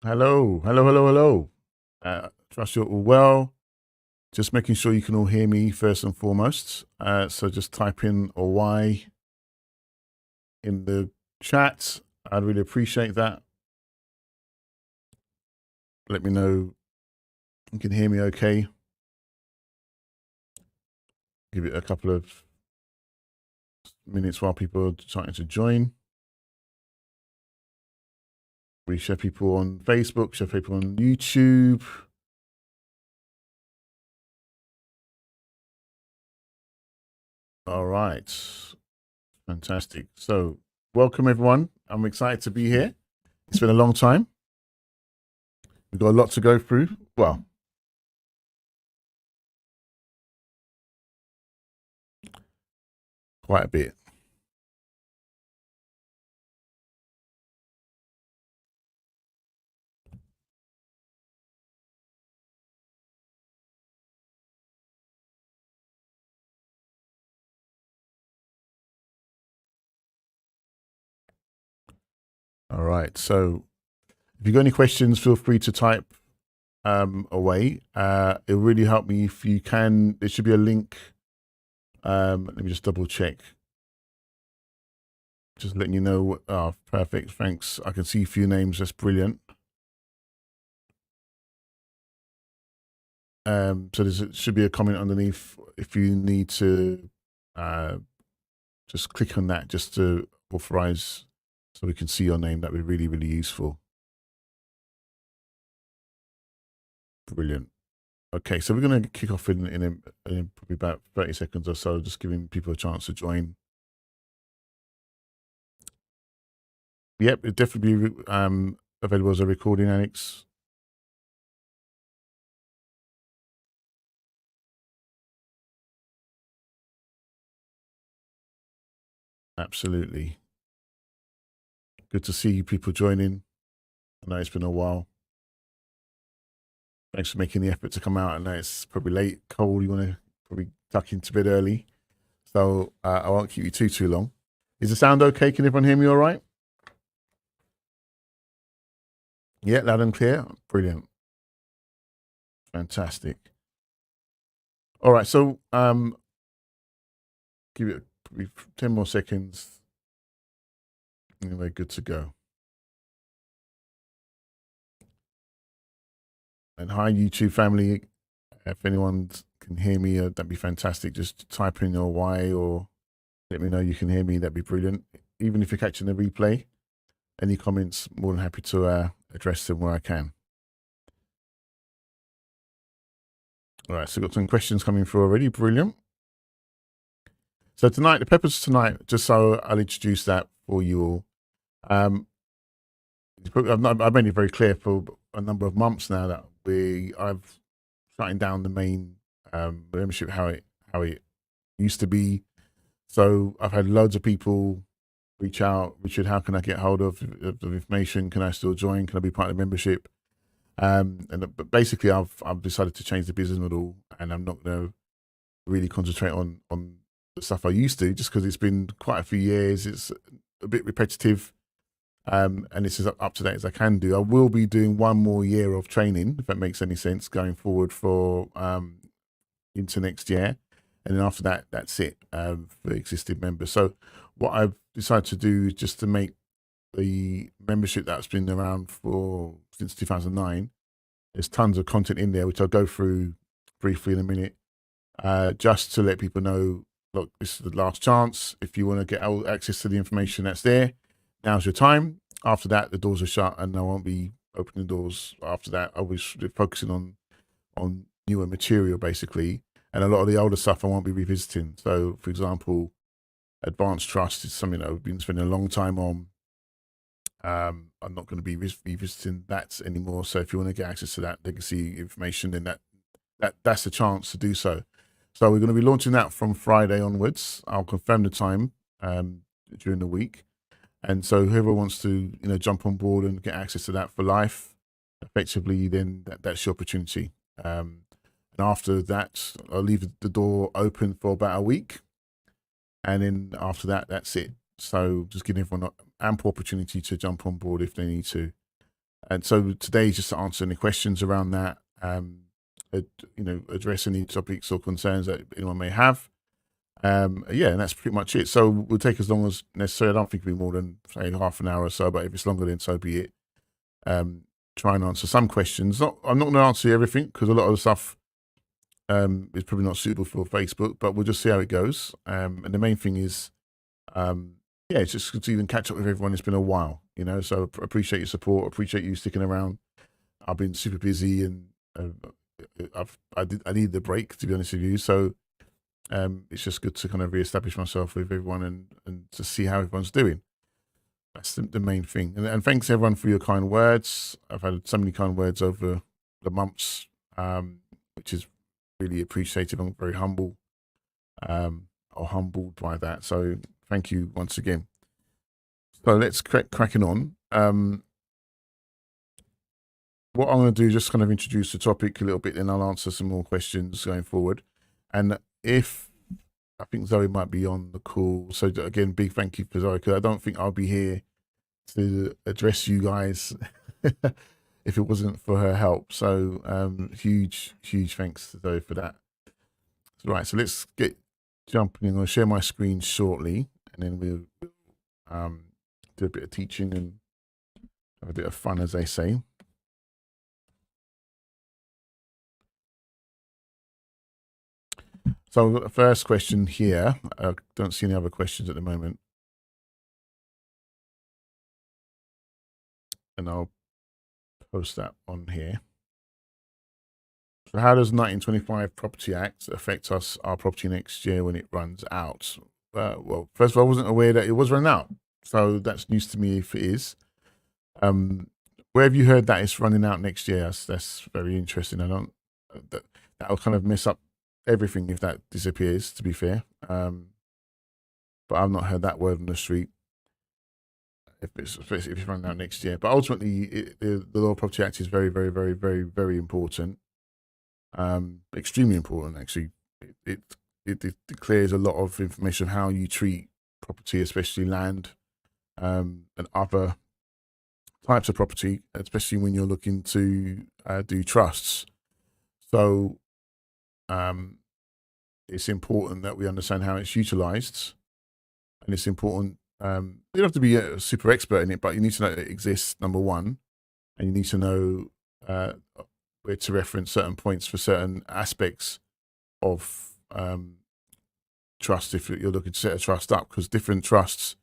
Hello, hello, hello, hello. Trust you're all well. Just making sure you can all hear me first and foremost. So just type in a Y in the chat. I'd really appreciate that. Let me know you can hear me okay. Give it a couple of minutes while people are starting to join. We share people on Facebook, share people on YouTube. All right. Fantastic. So welcome everyone. I'm excited to be here. It's been a long time. We've got a lot to go through. Well, quite a bit. All right. So if you've got any questions, feel free to type away. It'll really help me if you can. There should be a link. Let me just double check. Just letting you know. Oh, perfect. Thanks. I can see a few names. That's brilliant. So there should be a comment underneath if you need to just click on that just to authorize so we can see your name. That'd be really, really useful. Brilliant. Okay, so we're going to kick off in probably about 30 seconds or so, just giving people a chance to join. Yep, it definitely be available as a recording, Alex. Absolutely. Good to see people joining. I know it's been a while. Thanks for making the effort to come out. I know it's probably late, cold. You want to probably tuck into bed early. So I won't keep you too long. Is the sound okay? Can everyone hear me all right? Yeah, loud and clear. Brilliant. Fantastic. All right, so give it probably 10 more seconds. Anyway, good to go. And hi, YouTube family. If anyone can hear me, that'd be fantastic. Just type in your Y or let me know you can hear me. That'd be brilliant. Even if you're catching the replay, any comments, more than happy to address them where I can. All right, so got some questions coming through already. Brilliant. So tonight, the purpose tonight, just so I'll introduce that for you all. I've made it very clear for a number of months now that I've shutting down the main membership how it used to be. So I've had loads of people reach out. Richard, how can I get hold of information? Can I still join? Can I be part of the membership? But basically, I've decided to change the business model, and I'm not going to really concentrate on the stuff I used to, just because it's been quite a few years. It's a bit repetitive, and it's as up to date as I can do. I will be doing one more year of training, if that makes any sense, going forward for into next year. And then after that, that's it for existing members. So what I've decided to do is just to make the membership that's been around since 2009. There's tons of content in there, which I'll go through briefly in a minute, just to let people know, look, this is the last chance. If you want to get access to the information that's there, now's your time. After that, the doors are shut, and I won't be opening doors after that. I was focusing on newer material, basically. And a lot of the older stuff I won't be revisiting. So, for example, advanced trust is something that I've been spending a long time on. I'm not going to be revisiting that anymore. So, if you want to get access to that legacy information, then that's the chance to do so. So, we're going to be launching that from Friday onwards. I'll confirm the time during the week, and so whoever wants to jump on board and get access to that for life, effectively, then that's your opportunity. And after that, I'll leave the door open for about a week. And then after that, that's it. So just giving everyone ample opportunity to jump on board if they need to. And so today is just to answer any questions around that, address any topics or concerns that anyone may have. Yeah, and that's pretty much it. So we'll take as long as necessary. I don't think it'll be more than, say, half an hour or so, but if it's longer, then so be it. Try and answer some questions. I'm not going to answer everything because a lot of the stuff is probably not suitable for Facebook, but we'll just see how it goes. And the main thing is, it's just good to even catch up with everyone. It's been a while, so appreciate your support. Appreciate you sticking around. I've been super busy and I need the break, to be honest with you. So it's just good to kind of reestablish myself with everyone and to see how everyone's doing. That's the main thing. And thanks everyone for your kind words. I've had so many kind words over the months, which is really appreciated. I'm very humble, or humbled by that. So thank you once again. So let's cracking on. What I'm going to do is just kind of introduce the topic a little bit, and I'll answer some more questions going forward. And if I think Zoe might be on the call, so again, big thank you for Zoe, because I don't think I'll be here to address you guys if it wasn't for her help. So huge thanks to Zoe for that. Right, so let's get jumping. I'm going to share my screen shortly, and then we'll do a bit of teaching and have a bit of fun, as they say. So I've got the first question here. I don't see any other questions at the moment. And I'll post that on here. So how does 1925 Property Act affect our property next year when it runs out? Well, first of all, I wasn't aware that it was running out. So that's news to me if it is. Where have you heard that it's running out next year? That's very interesting. That'll kind of mess up everything if that disappears, to be fair. But I've not heard that word on the street, especially if it's running out next year. But ultimately, the Law of Property Act is very, very, very, very, very important. Extremely important, actually. It declares a lot of information of how you treat property, especially land, and other types of property, especially when you're looking to do trusts. So it's important that we understand how it's utilized, and it's important. You don't have to be a super expert in it, but you need to know it exists, number one, and you need to know where to reference certain points for certain aspects of trust if you're looking to set a trust up, because different trusts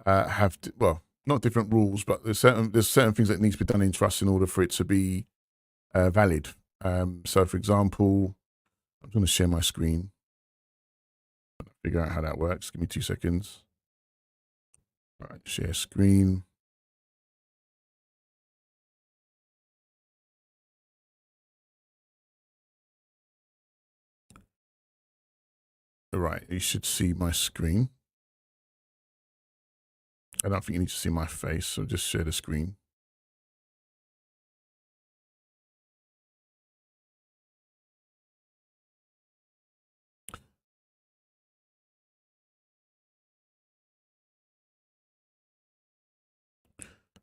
have, well, not different rules, but there's certain things that need to be done in trust in order for it to be valid. So, for example, I'm going to share my screen. Figure out how that works. Give me 2 seconds. All right, share screen. All right, you should see my screen. I don't think you need to see my face, so just share the screen.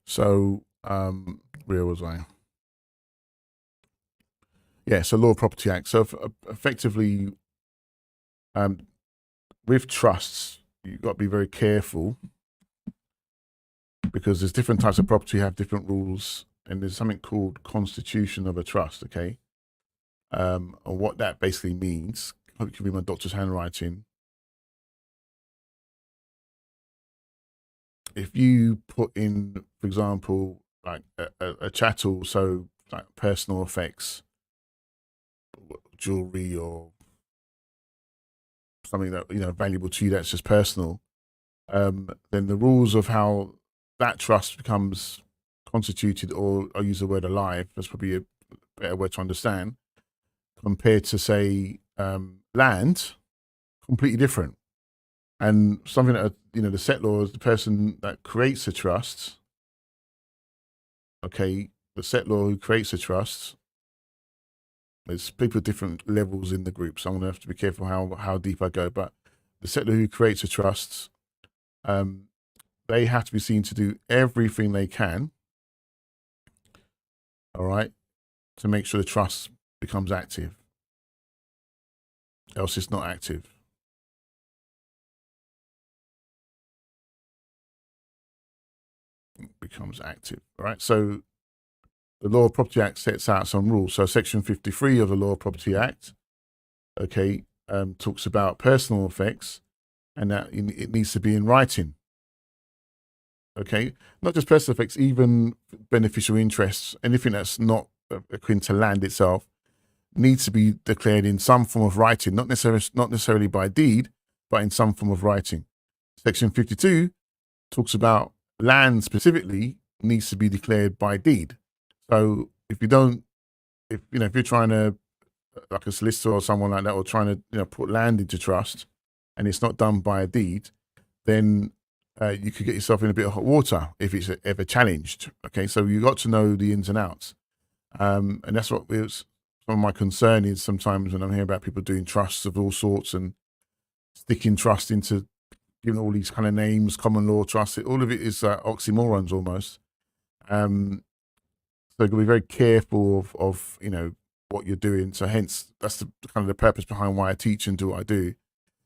So, where was I? Yeah, so Law of Property Act. So effectively, with trusts, you've got to be very careful because there's different types of property have different rules, and there's something called constitution of a trust, okay? And what that basically means, I hope you can read my doctor's handwriting. If you put in, for example, like a chattel, so like personal effects, jewelry or something that, valuable to you that's just personal, then the rules of how that trust becomes constituted, or I use the word alive, that's probably a better word to understand, compared to, say, land, completely different. And something that, the settlor is the person that creates a trust. Okay, the settlor who creates a trust, there's people at different levels in the group, so I'm going to have to be careful how deep I go. But the settlor who creates a trust, they have to be seen to do everything they can all right, to make sure the trust becomes active. Else it's not active. It becomes active, all right? So the Law of Property Act sets out some rules. So Section 53 of the Law of Property Act, okay, talks about personal effects, and that it needs to be in writing. Okay, not just personal effects, even beneficial interests, anything that's not akin to land itself, needs to be declared in some form of writing, not necessarily by deed, but in some form of writing. Section 52 talks about land specifically needs to be declared by deed. So if you don't, if you're trying to, like a solicitor or someone like that, or trying to put land into trust, and it's not done by a deed, then you could get yourself in a bit of hot water if it's ever challenged. Okay, so you got to know the ins and outs, and that's what was some of my concern is sometimes when I'm hearing about people doing trusts of all sorts and sticking trust into giving all these kind of names, common law trusts. All of it is oxymorons almost. So you've got to be very careful of what you're doing. So hence that's the kind of the purpose behind why I teach and do what I do,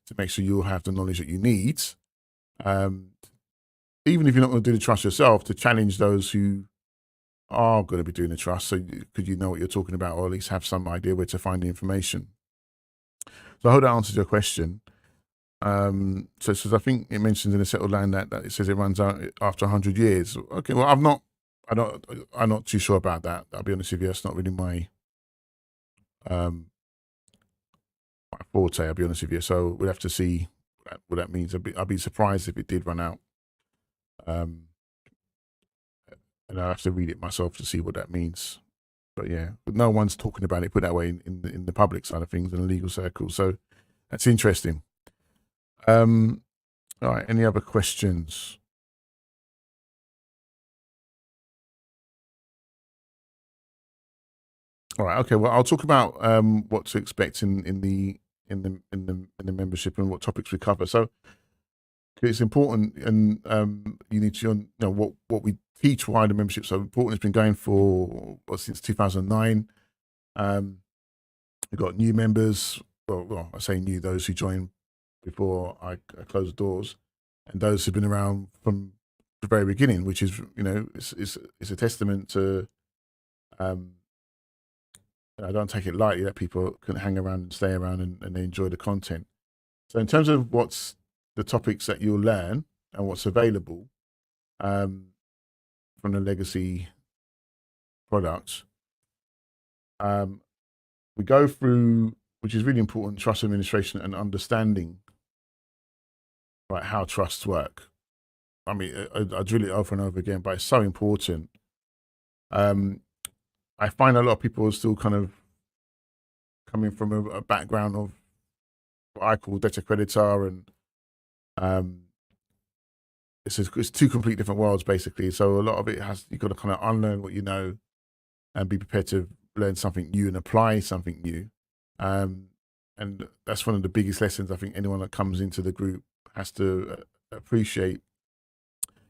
to make sure you'll have the knowledge that you need. Even if you're not going to do the trust yourself, to challenge those who are going to be doing the trust, so could you know what you're talking about, or at least have some idea where to find the information. So I hope that answers your question. So I think it mentions in the settled land that it says it runs out after 100 years. Okay, well I'm not too sure about that. I'll be honest with you, it's not really my forte. I'll be honest with you. So we'll have to see what that means. I'd be surprised if it did run out. And I have to read it myself to see what that means. But yeah, but no one's talking about it, put that way, in the public side of things, in the legal circle. So that's interesting. All right, any other questions? All right, okay. Well, I'll talk about what to expect in the membership and what topics we cover. So it's important, and you need to know what we teach, why the membership so important. It's been going for since 2009. We've got new members. Well, I say new, those who joined before I closed the doors, and those who've been around from the very beginning, which is it's a testament to. I don't take it lightly that people can hang around and stay around and they enjoy the content. So in terms of what's the topics that you'll learn and what's available from the legacy products, we go through, which is really important, trust administration and understanding, right, how trusts work. I mean, I drill it over and over again, but it's so important. I find a lot of people are still kind of coming from a background of what I call debtor creditor, and it's two complete different worlds basically. So a lot of it you've got to kind of unlearn what you know and be prepared to learn something new and apply something new. And that's one of the biggest lessons I think anyone that comes into the group has to appreciate.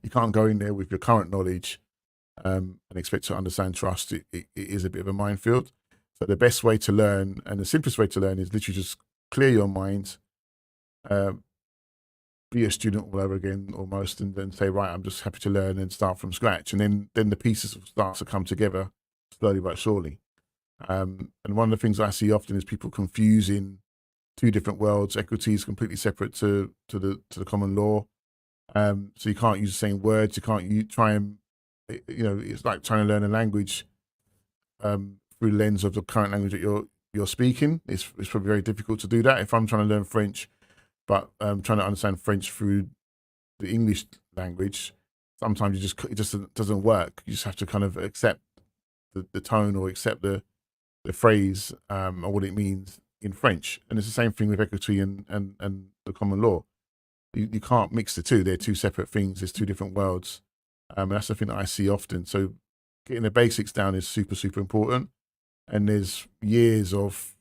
You can't go in there with your current knowledge and expect to understand trust. It is a bit of a minefield. So the best way to learn and the simplest way to learn is literally just clear your mind, be a student all over again almost, and then say, right, I'm just happy to learn and start from scratch. And then the pieces will start to come together slowly but surely. And one of the things I see often is people confusing two different worlds. Equity is completely separate to the common law. So you can't use the same words. You can't try and, it's like trying to learn a language through the lens of the current language that you're speaking. It's probably very difficult to do that. If I'm trying to learn French, but trying to understand French through the English language, sometimes it just doesn't work. You just have to kind of accept the tone or accept the phrase or what it means in French. And it's the same thing with equity and the common law. You can't mix the two. They're two separate things. There's two different worlds. And that's the thing that I see often. So getting the basics down is super, super important. And there's years of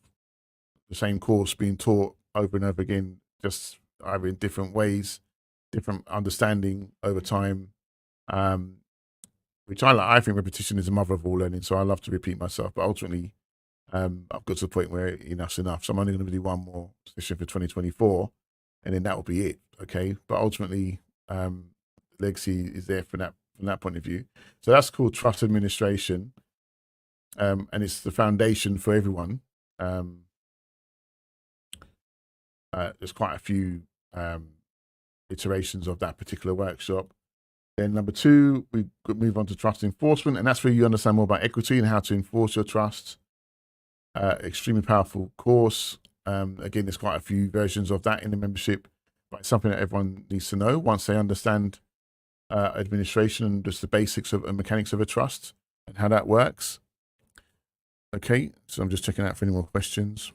the same course being taught over and over again, just either in different ways, different understanding over time. which I like. I think repetition is the mother of all learning, so I love to repeat myself. But ultimately, I've got to the point where enough's enough. So I'm only going to do one more session for 2024, and then that will be it. Okay, but ultimately, legacy is there from that point of view. So that's called trust administration, and it's the foundation for everyone. There's quite a few iterations of that particular workshop. Then number 2, we could move on to trust enforcement, and that's where you understand more about equity and how to enforce your trust. Extremely powerful course. Again, there's quite a few versions of that in the membership, but it's something that everyone needs to know once they understand administration and just the basics of and mechanics of a trust and how that works. Okay, so I'm just checking out for any more questions.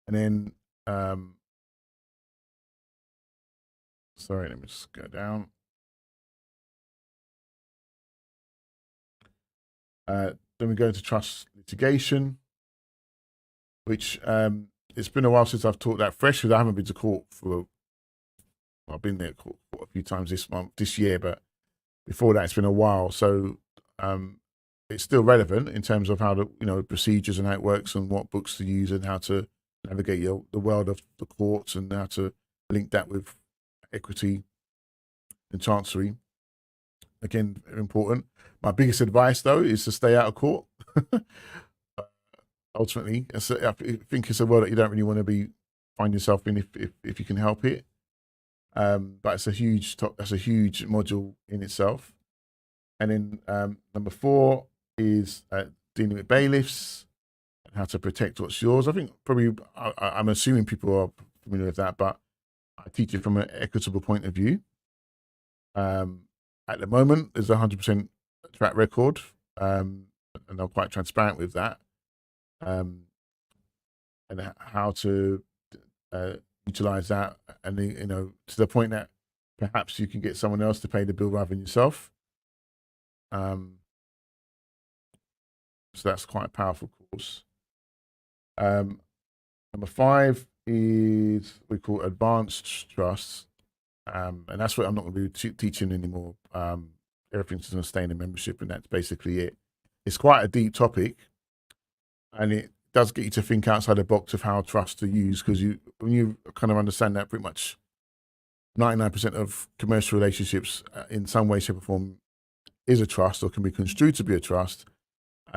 And then, sorry, let me just go down. Then we go into trust litigation, which it's been a while since I've taught that fresh because I haven't been to court for, I've been there court a few times this year, but before that it's been a while. So it's still relevant in terms of how the procedures and how it works and what books to use and how to navigate the world of the courts and how to link that with equity and chancery. Again, important. My biggest advice, though, is to stay out of court. Ultimately, I think it's a world that you don't really want to be find yourself in if you can help it. But it's that's a huge module in itself. And then number 4 is dealing with bailiffs and how to protect what's yours. I think probably I'm assuming people are familiar with that, but I teach it from an equitable point of view. At the moment, there's 100% track record, and I'm quite transparent with that, and how to utilize that, and to the point that perhaps you can get someone else to pay the bill rather than yourself. So that's quite a powerful course. Number 5 is we call advanced trusts. And that's what I'm not going to be teaching anymore. Everything's going to stay in the membership, and that's basically it. It's quite a deep topic, and it does get you to think outside the box of how trust to use, because when you kind of understand that pretty much 99% of commercial relationships in some way, shape or form is a trust or can be construed to be a trust,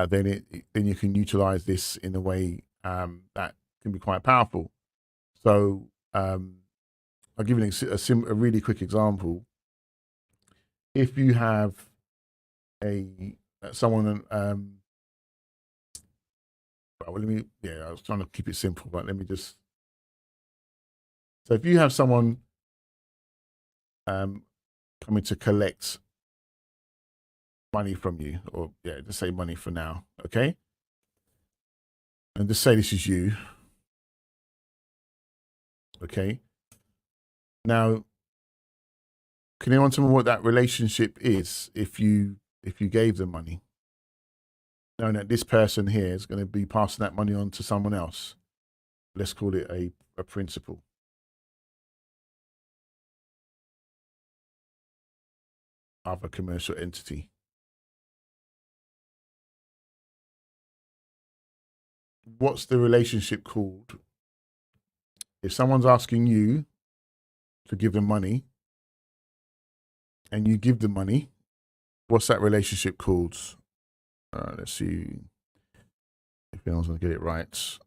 then you can utilize this in a way that can be quite powerful. So I'll give you a really quick example. If you have someone, I was trying to keep it simple, but let me just. So if you have someone coming to collect money from you, or just say money for now, okay? And just say this is you, okay? Now, can anyone tell me what that relationship is if you gave them money, knowing that this person here is going to be passing that money on to someone else? Let's call it a principal. Of a commercial entity. What's the relationship called? If someone's asking you to give them money and you give them money, what's that relationship called? Let's see if anyone's going to get it right.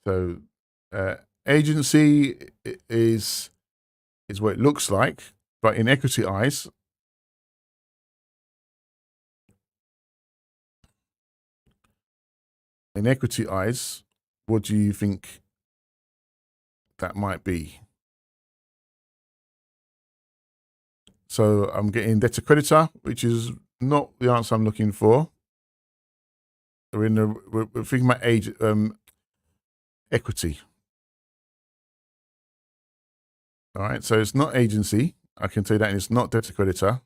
So agency is what it looks like, but in equity eyes, what do you think that might be? So I'm getting debtor creditor, which is not the answer I'm looking for. We're thinking about equity. All right, so it's not agency. I can tell you that, and it's not debtor creditor.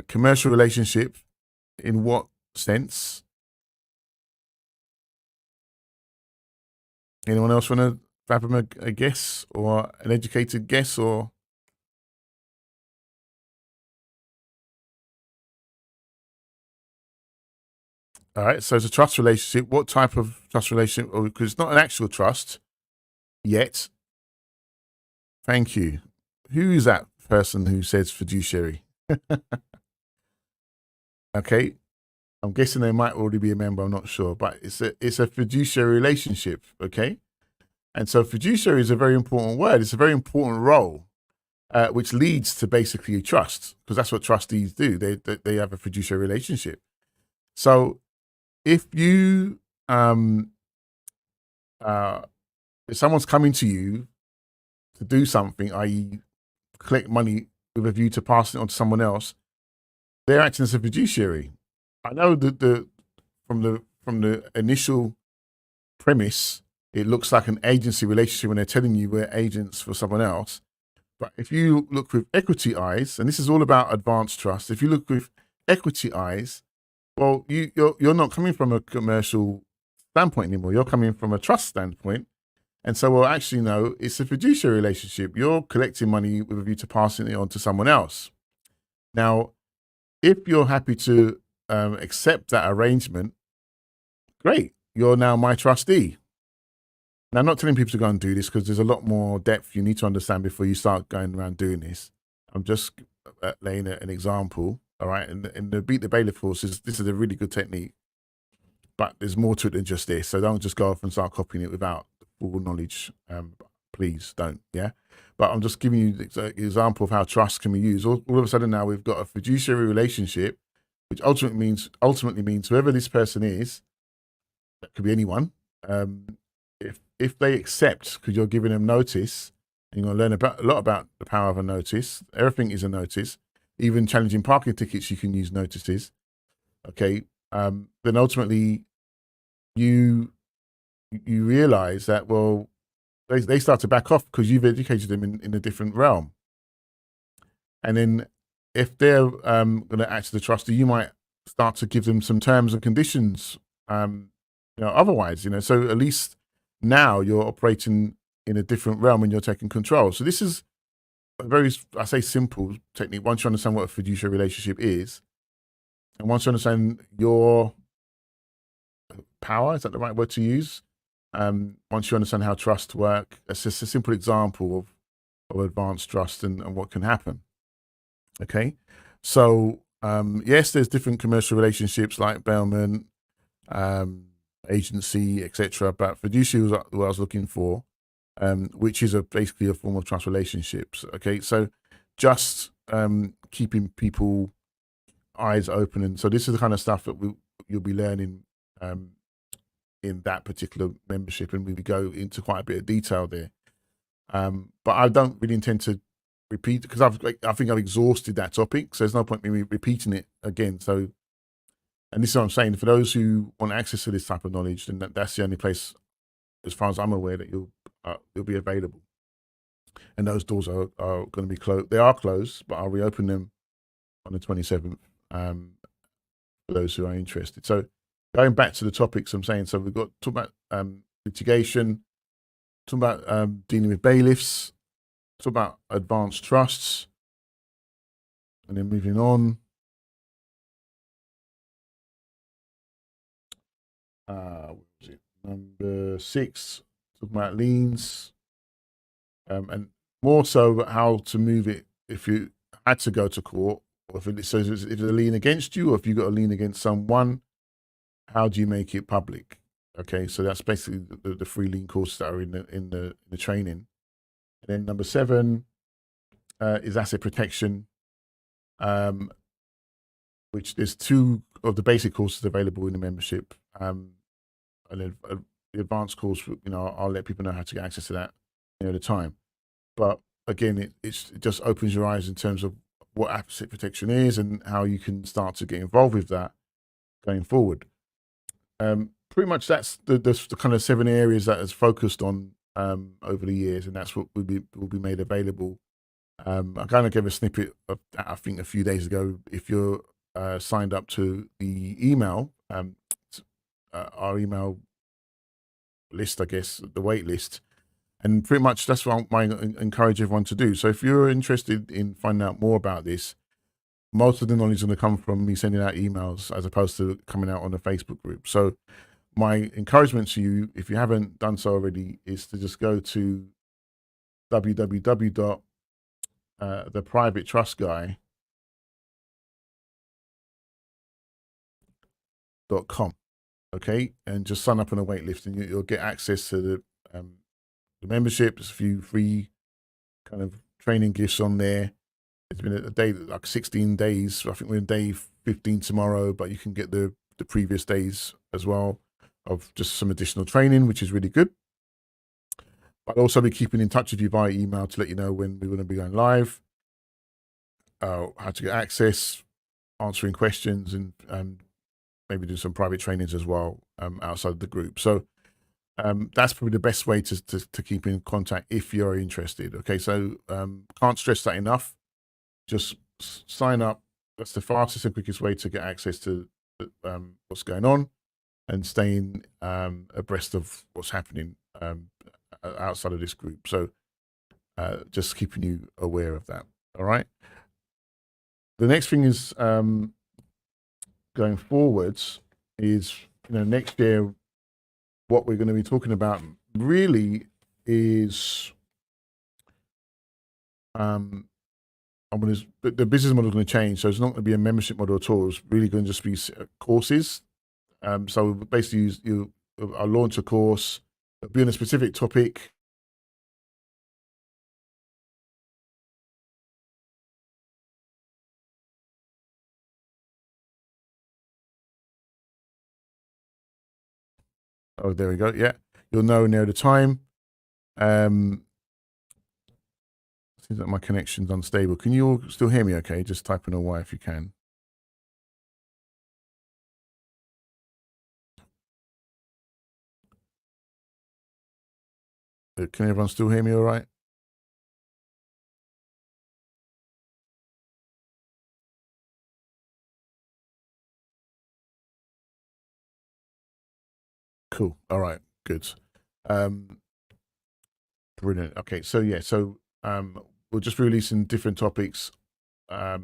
Commercial relationship, in what sense? Anyone else want to fathom a guess or an educated guess? Or all right, so it's a trust relationship. What type of trust relationship? Because it's not an actual trust yet. Thank you. Who is that person who says fiduciary? Okay, I'm guessing they might already be a member. I'm not sure, but it's a fiduciary relationship. Okay, and so fiduciary is a very important word. It's a very important role, which leads to basically trust, because that's what trustees do. They have a fiduciary relationship. So if you if someone's coming to you to do something, i.e., collect money with a view to passing it on to someone else, they're acting as a fiduciary. I know that from the initial premise, it looks like an agency relationship when they're telling you we're agents for someone else. But if you look with equity eyes, and this is all about advanced trust, if you look with equity eyes, well, you're not coming from a commercial standpoint anymore. You're coming from a trust standpoint. And so, well, actually, no, it's a fiduciary relationship. You're collecting money with a view to passing it on to someone else. Now, if you're happy to accept that arrangement, great. You're now my trustee. Now, I'm not telling people to go and do this because there's a lot more depth you need to understand before you start going around doing this. I'm just laying an example, all right? And the beat the bailiff course, this is a really good technique, but there's more to it than just this. So don't just go off and start copying it without full knowledge. Please don't, yeah? But I'm just giving you the example of how trust can be used. All of a sudden now we've got a fiduciary relationship, which ultimately means whoever this person is, that could be anyone, if they accept, because you're giving them notice, and you're going to learn a lot about the power of a notice. Everything is a notice. Even challenging parking tickets, you can use notices. Okay, then ultimately you realize that, well, they start to back off because you've educated them in a different realm. And then if they're going to act as the trustee, you might start to give them some terms and conditions, otherwise, so at least now you're operating in a different realm and you're taking control. So this is a very, I say, simple technique. Once you understand what a fiduciary relationship is, and once you understand your power, is that the right word to use? Once you understand how trust work, it's just a simple example of advanced trust and what can happen. Okay, so yes, there's different commercial relationships like bailment, agency, etc. But fiduciary was what I was looking for, which is basically a form of trust relationships. Okay, so just keeping people eyes open, and so this is the kind of stuff that you'll be learning in that particular membership, and we go into quite a bit of detail there. But I don't really intend to repeat, because I think I've exhausted that topic, so there's no point in me repeating it again. So, and this is what I'm saying, for those who want access to this type of knowledge, then that's the only place, as far as I'm aware, that you'll be available. And those doors are going to be closed. They are closed, but I'll reopen them on the 27th for those who are interested. So going back to the topics I'm saying, so we've got talking about litigation, talking about dealing with bailiffs, talking about advanced trusts, and then moving on. What was it? Number 6, talking about liens, and more so how to move it if you had to go to court, or if it's a lien against you, or if you got a lien against someone, how do you make it public? Okay, so that's basically the 3 lien courses that are in the training. And then number 7 is asset protection, which there's 2 of the basic courses available in the membership. And then the advanced course, I'll let people know how to get access to that near the time. But again, it just opens your eyes in terms of what asset protection is and how you can start to get involved with that going forward. Pretty much that's the kind of 7 areas that is focused on over the years, and that's what will be made available. I kind of gave a snippet of that, I think, a few days ago. If you're signed up to the email, our email list, I guess, the wait list, And pretty much that's what I encourage everyone to do. So if you're interested in finding out more about this, most of the knowledge is going to come from me sending out emails as opposed to coming out on the Facebook group. So my encouragement to you, if you haven't done so already, is to just go to theprivatetrustguy.com, okay, and just sign up on a wait list, and you'll get access to the membership. There's a few free kind of training gifts on there. It's been a day, like 16 days. I think we're in day 15 tomorrow, but you can get the previous days as well of just some additional training, which is really good. I'll also be keeping in touch with you via email to let you know when we're going to be going live, how to get access, answering questions, and maybe do some private trainings as well outside the group. So that's probably the best way to keep in contact if you're interested. Okay, so can't stress that enough. Just sign up. That's the fastest and quickest way to get access to what's going on and staying abreast of what's happening outside of this group. So just keeping you aware of that. All right. The next thing is going forwards is, next year, what we're going to be talking about really is the business model is going to change. So it's not going to be a membership model at all. It's really going to just be courses. So basically, I'll launch a course, it'll be on a specific topic. Oh, there we go. Yeah, you'll know near the time. Seems like my connection's unstable. Can you all still hear me okay? Just type in a Y if you can. Can everyone still hear me all right? Cool. All right. Good. Brilliant. Okay. So yeah. So we're just releasing different topics. I'll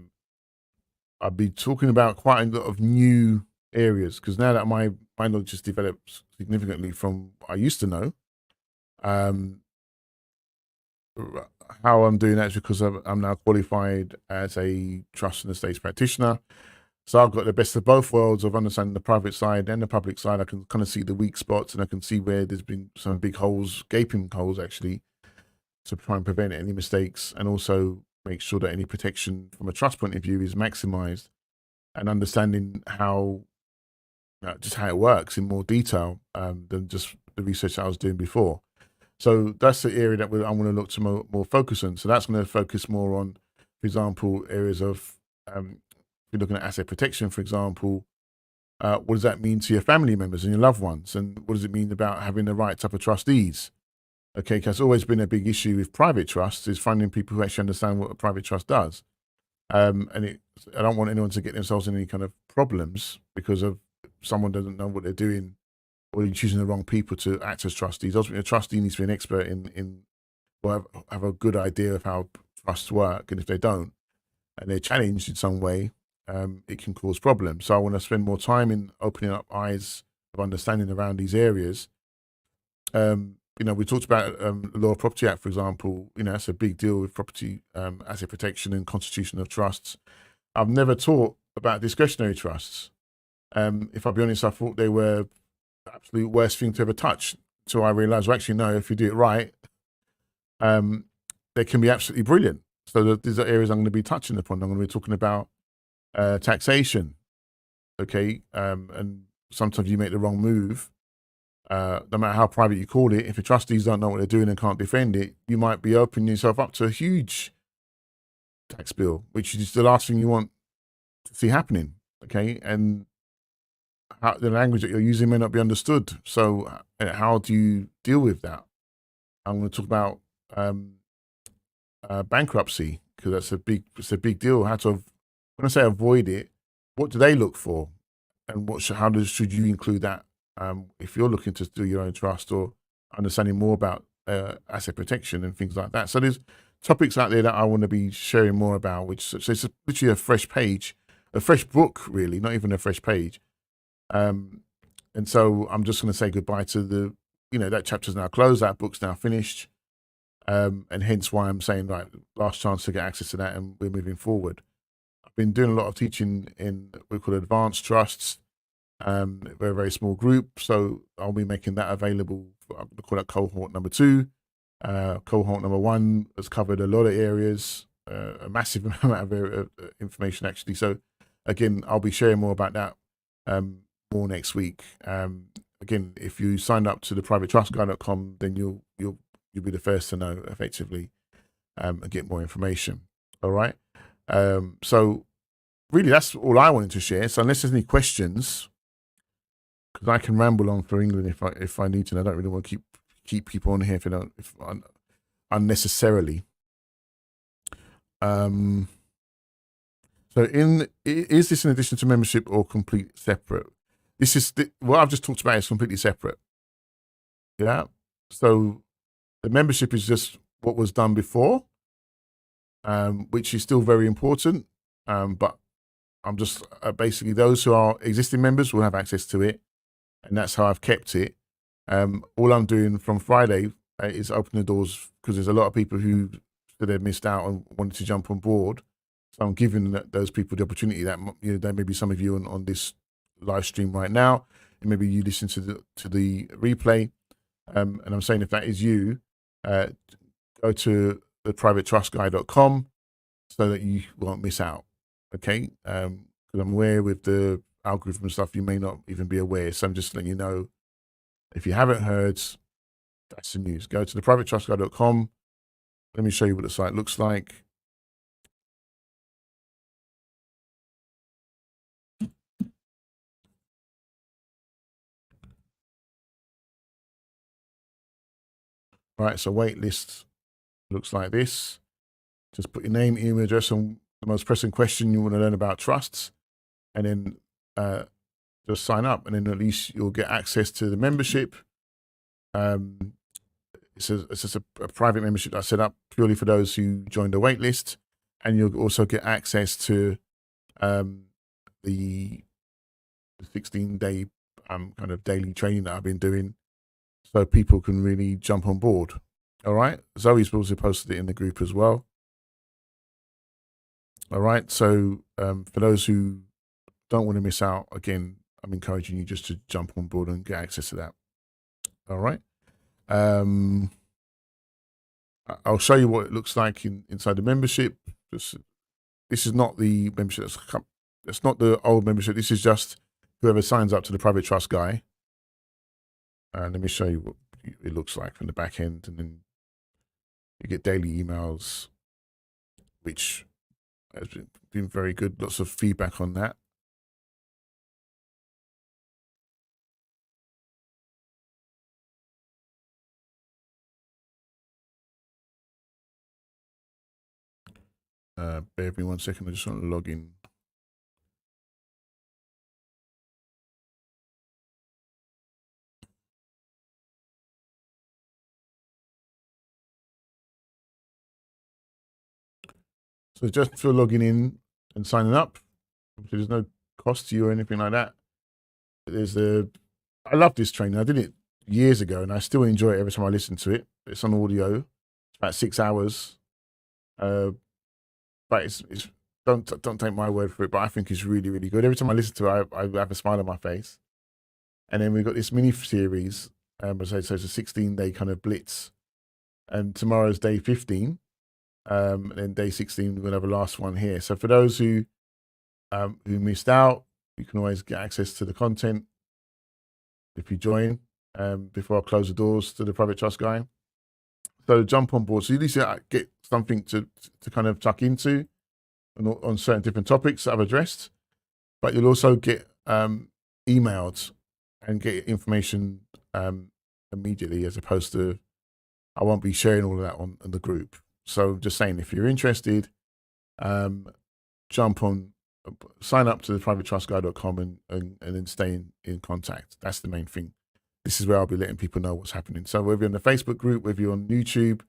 be talking about quite a lot of new areas because now that my knowledge has developed significantly from what I used to know, how I'm doing that is because I'm now qualified as a trust and estates practitioner. So I've got the best of both worlds of understanding the private side and the public side. I can kind of see the weak spots and I can see where there's been some big holes, gaping holes actually, to try and prevent any mistakes and also make sure that any protection from a trust point of view is maximized, and understanding how just how it works in more detail than just the research that I was doing before. So that's the area that I'm going to look to more focus on. So that's going to focus more on, for example, areas of if you're looking at asset protection, for example, what does that mean to your family members and your loved ones? And what does it mean about having the right type of trustees? Okay, because it's always been a big issue with private trusts is finding people who actually understand what a private trust does. I don't want anyone to get themselves in any kind of problems because of someone doesn't know what they're doing or you're choosing the wrong people to act as trustees. Ultimately, a trustee needs to be an expert or have a good idea of how trusts work. And if they don't, and they're challenged in some way, it can cause problems. So I want to spend more time in opening up eyes of understanding around these areas. We talked about the Law of Property Act, for example. That's a big deal with property asset protection and constitution of trusts. I've never taught about discretionary trusts. If I'll be honest, I thought they were the absolute worst thing to ever touch. So I realized, well, actually, no, if you do it right, they can be absolutely brilliant. So these are areas I'm going to be touching upon. I'm going to be talking about taxation, okay? And sometimes you make the wrong move. No matter how private you call it, if your trustees don't know what they're doing and can't defend it, you might be opening yourself up to a huge tax bill, which is the last thing you want to see happening, okay? And the language that you're using may not be understood. So how do you deal with that? I'm going to talk about bankruptcy because it's a big deal. When I say avoid it, what do they look for, and should you include that if you're looking to do your own trust or understanding more about asset protection and things like that. So there's topics out there that I want to be sharing more about, which so it's literally a fresh page, a fresh book, really, not even a fresh page. And so I'm just going to say goodbye to that chapter's now closed, that book's now finished. And hence why I'm saying, right, last chance to get access to that, and we're moving forward. I've been doing a lot of teaching in what we call advanced trusts. We're a very small group, so I'll be making that available. I'm going to call that cohort number 2. Cohort number 1 has covered a lot of areas, a massive amount of information, actually. So again, I'll be sharing more about that more next week. Again, if you signed up to the privatetrustguy.com, then you'll be the first to know, effectively, and get more information. All right. So really, that's all I wanted to share. So unless there's any questions, because I can ramble on for England if I need to, and I don't really want to keep people on here if unnecessarily. So is this in addition to membership or complete separate? This is what I've just talked about is completely separate. Yeah. So the membership is just what was done before, which is still very important. But I'm just basically, those who are existing members will have access to it, and that's how I've kept it. All I'm doing from Friday is open the doors, because there's a lot of people who said they missed out and wanted to jump on board. So I'm giving those people the opportunity that there may be some of you on this live stream right now, and maybe you listen to the replay. And I'm saying, if that is you, go to theprivatetrustguy.com so that you won't miss out. Okay, because I'm aware with the algorithm stuff, you may not even be aware. So I'm just letting you know, if you haven't heard, that's the news. Go to theprivatetrustguy.com. Let me show you what the site looks like. Right, so wait list looks like this. Just put your name, email address, and the most pressing question you want to learn about trusts, and then just sign up, and then at least you'll get access to the membership. It's just a private membership I set up purely for those who joined the wait list, and you'll also get access to the 16-day kind of daily training that I've been doing, so people can really jump on board. All right. Zoe's also posted it in the group as well. All right. So for those who don't want to miss out, again, I'm encouraging you just to jump on board and get access to that. All right. I'll show you what it looks like inside the membership. This is not the membership. That's not the old membership. This is just whoever signs up to the Private Trust Guy. Let me show you what it looks like from the back end, and then you get daily emails, which has been very good. Lots of feedback on that. Bear with me 1 second. I just want to log in. So just for logging in and signing up, there's no cost to you or anything like that. I love this training. I did it years ago, and I still enjoy it every time I listen to it. It's on audio. It's about 6 hours. But it's don't take my word for it, but I think it's really, really good. Every time I listen to it, I have a smile on my face. And then we've got this mini series. So it's a 16-day kind of blitz. And tomorrow's day 15. And then day 16, we're going to have a last one here. So for those who missed out, you can always get access to the content if you join before I close the doors to the Private Trust Guy. So jump on board. So you at least get something to kind of tuck into on certain different topics that I've addressed. But you'll also get emailed and get information immediately, as opposed to, I won't be sharing all of that on the group. So just saying, if you're interested, jump on, sign up to the privatetrustguy.com and then stay in contact. That's the main thing. this is where I'll be letting people know what's happening. So whether you're in the Facebook group, whether you're on YouTube,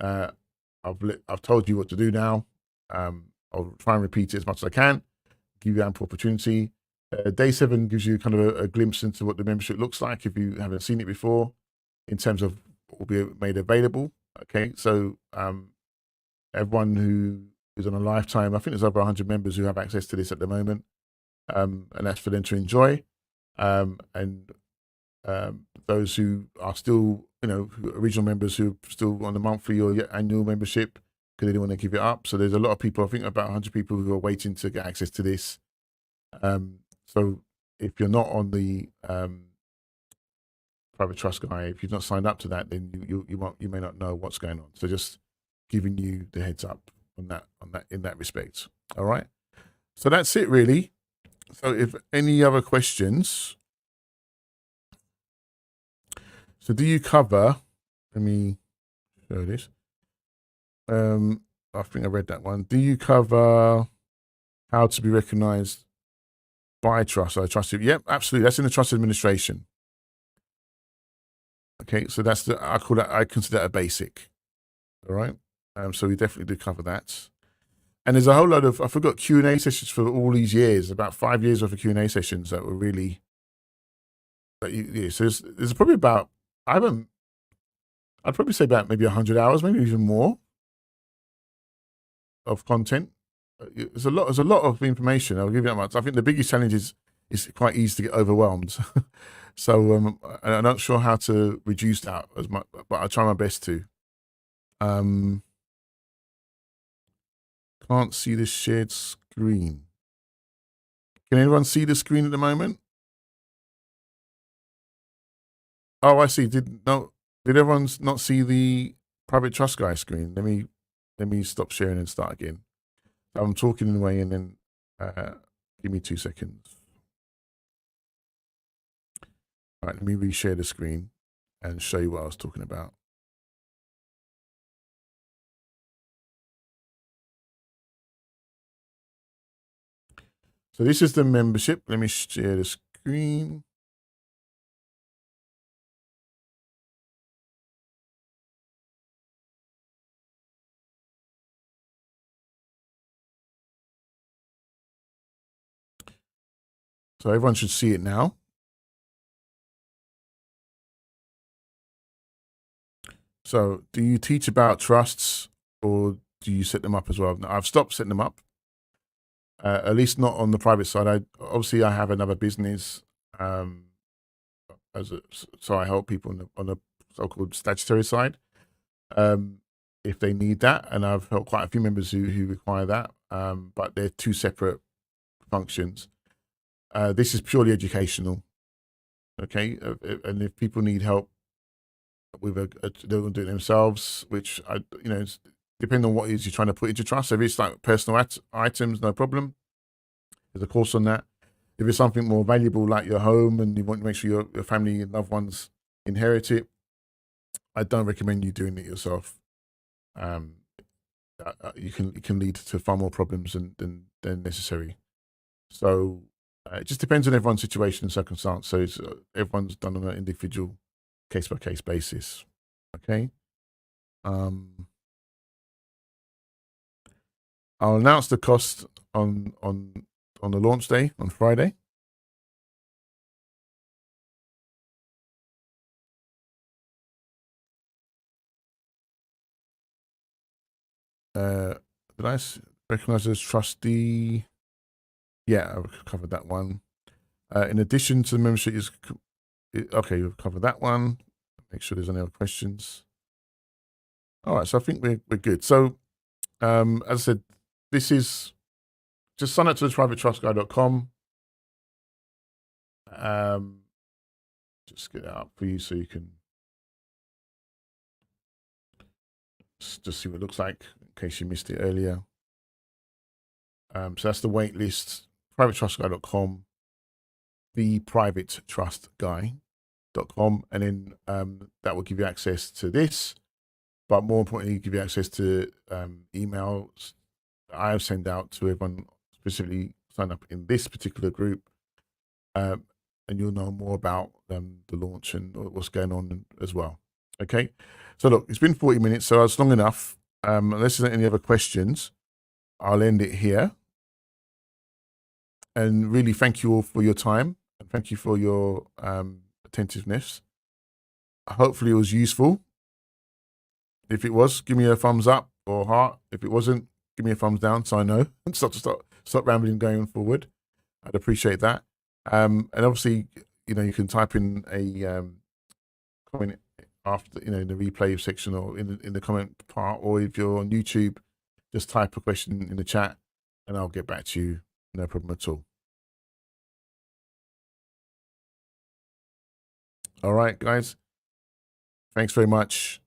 I've told you what to do now. I'll try and repeat it as much as I can, give you ample opportunity. Day 7 gives you kind of a glimpse into what the membership looks like if you haven't seen it before, in terms of what will be made available. Okay, so everyone who is on a lifetime, I think there's over 100 members who have access to this at the moment, and that's for them to enjoy. And those who are still, original members who are still on the monthly or annual membership because they didn't want to give it up. So there's a lot of people, I think about 100 people who are waiting to get access to this. So if you're not on the private trust guy, if you've not signed up to that, then you may not know what's going on. So just giving you the heads up on that in that respect. All right. So that's it really. So if any other questions, so do you cover? Let me show this. I think I read that one. Do you cover how to be recognised by trust? I trust you. Yep, absolutely. That's in the trust administration. Okay, so that's I consider that a basic. All right. So we definitely do cover that. And there's a whole lot of, I forgot, Q&A sessions for all these years, about 5 years worth of Q&A sessions that were really, so there's probably about, I'd probably say about maybe 100 hours, maybe even more of content. There's a lot of information. I'll give you that much. I think the biggest challenge is quite easy to get overwhelmed. So I'm not sure how to reduce that as much, but I try my best to. Can't see the shared screen. Can anyone see the screen at the moment? Oh, I see. Did everyone not see the private trust guy screen? Let me stop sharing and start again. I'm talking in a way, and then give me 2 seconds. All right, let me reshare the screen and show you what I was talking about. So this is the membership. Let me share the screen. So everyone should see it now. So do you teach about trusts or do you set them up as well? Now, I've stopped setting them up, at least not on the private side. Obviously I have another business, so I help people on the so-called statutory side, if they need that. And I've helped quite a few members who require that, but they're two separate functions. This is purely educational. Okay. And if people need help with they'll do it themselves, which depending on what it is you're trying to put into trust. So if it's like personal items, no problem. There's a course on that. If it's something more valuable like your home and you want to make sure your family and loved ones inherit it, I don't recommend you doing it yourself. It can lead to far more problems than necessary. So it just depends on everyone's situation and circumstance. So everyone's done on an individual case by case basis. Okay. I'll announce the cost on the launch day on Friday. Did I recognize as trustee? Yeah, I've covered that one. In addition to the membership, okay, we've covered that one. Make sure there's any other questions. All right, so I think we're good. So, as I said, this is just sign up to the privatetrustguy.com. Just get it up for you so you can just see what it looks like in case you missed it earlier. So that's the wait list, privatetrustguy.com, theprivatetrustguy.com, and then that will give you access to this, but more importantly, give you access to emails that I send out to everyone specifically signed up in this particular group. and you'll know more about the launch and what's going on as well. Okay, so look, it's been 40 minutes, so that's long enough. Unless there's any other questions, I'll end it here. And really thank you all for your time, and thank you for your attentiveness. Hopefully it was useful. If it was, give me a thumbs up or heart. If it wasn't, give me a thumbs down so I know and stop rambling going forward. I'd appreciate that. And obviously, you can type in a comment after, in the replay section or in the comment part, or if you're on YouTube, just type a question in the chat and I'll get back to you. No problem at all. All right, guys. Thanks very much.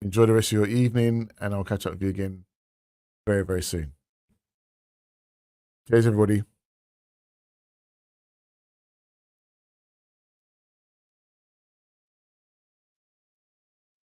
Enjoy the rest of your evening, and I'll catch up with you again very, very soon. Cheers, everybody.